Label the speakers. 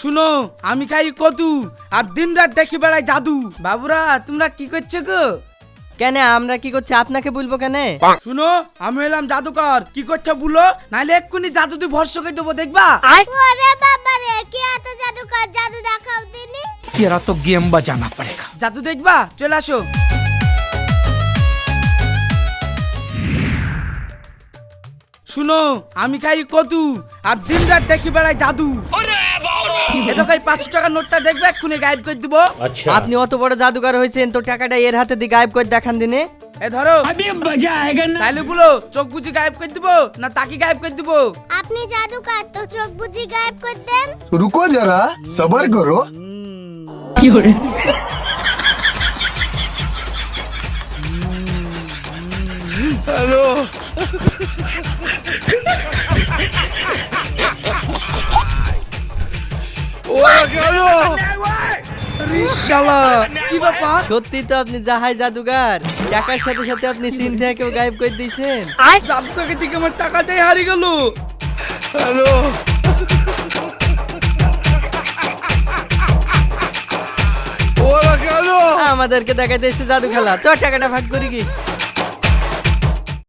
Speaker 1: শুনো, আমি খাই কতু আর দিন রাত দেখি বেড়াই জাদু। বাবুরা তোমরা কি করছো গো?
Speaker 2: কেন আমরা কি করছি আপনাকে বলবো কেন?
Speaker 1: শুনো, আমি হলাম জাদুকর, কি করছো বলো, নাইলে এক্ষুনি জাদু দিয়ে ভস্য করে দেবো, দেখবা?
Speaker 3: ওরে বাবা রে, কি এত জাদুকর, জাদু দেখাও দিনি।
Speaker 4: तेरा तो गेम बजाना पड़ेगा।
Speaker 1: জাদু দেখবা? চলে আসো। শুনো, আমি খাই কতু আর দিন রাত দেখি বেড়াই জাদু। এটা খাই 500 টাকার নোটটা দেখবে, এক্ষুনি গায়েব করে দিব।
Speaker 2: আপনি অত বড় জাদুকর হয়েছেন তো টাকাটা এর হাতে দিয়ে গায়েব করে দেখান দিনে।
Speaker 1: এ ধরো।
Speaker 4: अभी मजा आएगा ना।
Speaker 1: তাইলে বলো, চোখ বুঝি গায়েব করে দিব না তাকি গায়েব করে দিব?
Speaker 3: আপনি জাদুকর তো চোখ বুঝি গায়েব করে দেন।
Speaker 5: रुको जरा सबर करो।
Speaker 1: শালা, কি ব্যাপার?
Speaker 2: সত্যি তো আপনি যাহাই জাদুকর, টাকার সাথে সাথে আপনি সিন থেকেও গায়েব করে দিয়েছেন।
Speaker 1: জাদু থেকে দিকে আমার টাকাটাই হারিয়ে গেল।
Speaker 2: আমাদেরকে দেখাইতে এসে জাদু খেলা, চ টাকাটা ভাগ করি কি।